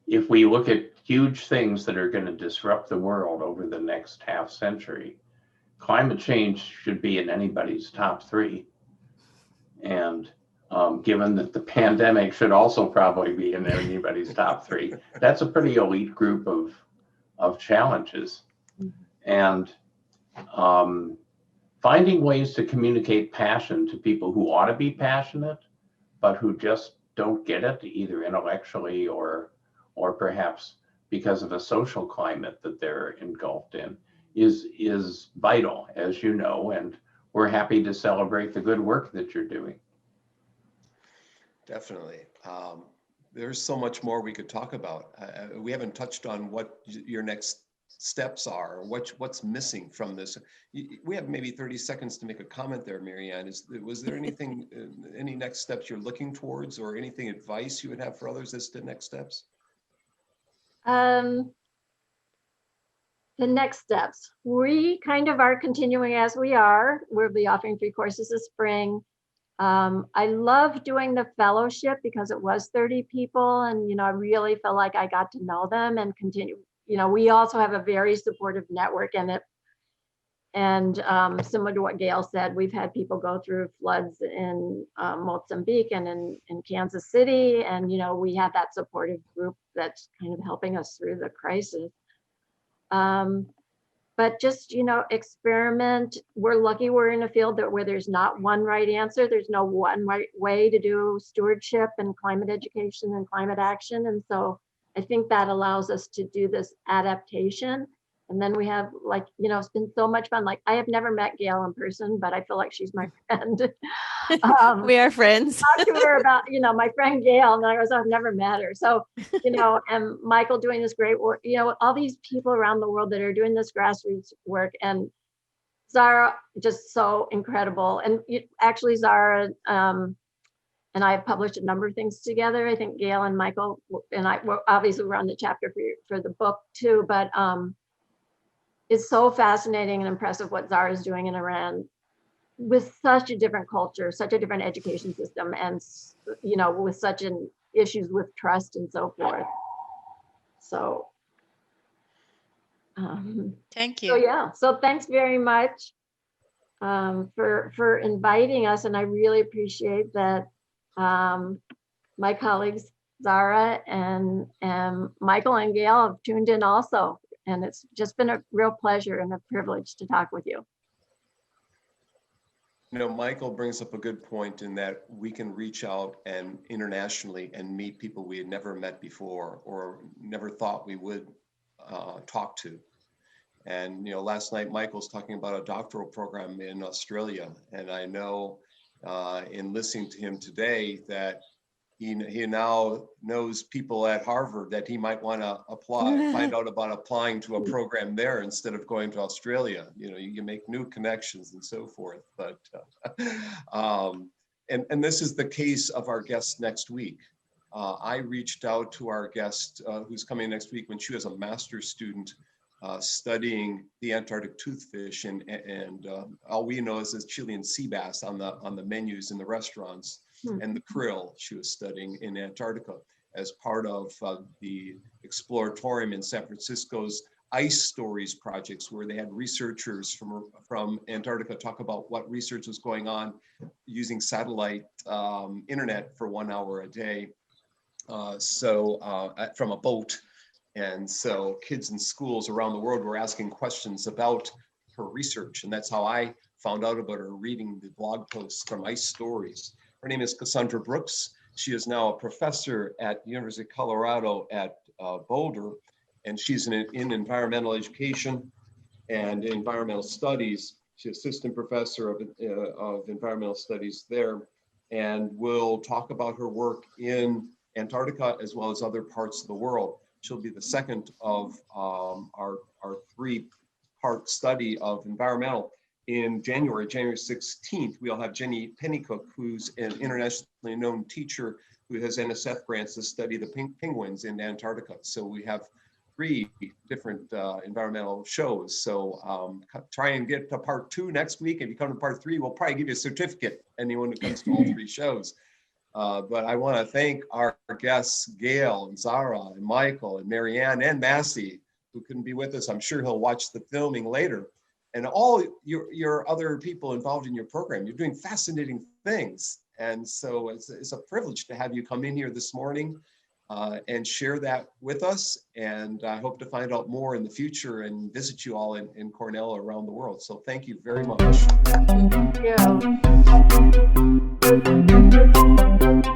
if we look at huge things that are going to disrupt the world over the next half century, climate change should be in anybody's top three. And given that the pandemic should also probably be in anybody's top three, that's a pretty elite group of challenges. And finding ways to communicate passion to people who ought to be passionate, but who just don't get it, either intellectually or perhaps because of a social climate that they're engulfed in, is vital, as you know, and we're happy to celebrate the good work that you're doing. Definitely. There's so much more we could talk about. We haven't touched on what your next steps are, what's missing from this. We have maybe 30 seconds to make a comment there, Marianne. Was there anything, any next steps you're looking towards, or anything advice you would have for others as to next steps? The next steps, we kind of are continuing as we are. We'll be offering 3 courses this spring. I love doing the fellowship because it was 30 people, and I really feel like I got to know them and continue. We also have a very supportive network in it. And similar to what Gail said, we've had people go through floods in Mozambique and in Kansas City. And, we have that supportive group that's kind of helping us through the crisis. But just, experiment. We're lucky we're in a field where there's not one right answer. There's no one right way to do stewardship and climate education and climate action. And so I think that allows us to do this adaptation. And then we have, it's been so much fun. Like, I have never met Gail in person, but I feel like she's my friend. We are friends. Talk to her about, my friend Gail, and I was, I've never met her. So, and Michael doing this great work, all these people around the world that are doing this grassroots work, and Zara, just so incredible. And actually, Zara and I have published a number of things together. I think Gail and Michael and I, obviously we're on the chapter for the book too, but it's so fascinating and impressive what Zara is doing in Iran with such a different culture, such a different education system, and with such an issues with trust and so forth. So, Thank so you. yeah, so thanks very much for inviting us, and I really appreciate that my colleagues Zara and Michael and Gail have tuned in also, and it's just been a real pleasure and a privilege to talk with you. Michael brings up a good point in that we can reach out and internationally and meet people we had never met before or never thought we would talk to. And, last night Michael's talking about a doctoral program in Australia. And I know in listening to him today that he now knows people at Harvard that he might want to find out about applying to a program there instead of going to Australia. You can make new connections and so forth. But and this is the case of our guest next week. I reached out to our guest who's coming next week when she was a master's student studying the Antarctic toothfish and all we know is Chilean sea bass on the menus in the restaurants. And the krill she was studying in Antarctica as part of the Exploratorium in San Francisco's Ice Stories projects, where they had researchers from Antarctica talk about what research was going on using satellite internet for 1 hour a day. From a boat. And so kids in schools around the world were asking questions about her research. And that's how I found out about her, reading the blog posts from Ice Stories. Her name is Cassandra Brooks. She is now a professor at the University of Colorado at Boulder, and she's in environmental education and environmental studies. She's assistant professor of environmental studies there, and will talk about her work in Antarctica as well as other parts of the world. She'll be the second of our 3-part study of environmental. In January 16th, we'll have Jenny Pennycook, who's an internationally known teacher who has NSF grants to study the penguins in Antarctica. So we have 3 different environmental shows. So try and get to part 2 next week. If you come to part 3, we'll probably give you a certificate, anyone who comes to all 3 shows. But I want to thank our guests, Gail and Zara and Michael and Marianne and Massey, who couldn't be with us. I'm sure he'll watch the filming later. And all your other people involved in your program. You're doing fascinating things. And so it's a privilege to have you come in here this morning and share that with us. And I hope to find out more in the future and visit you all in Cornell around the world. So thank you very much. Thank you.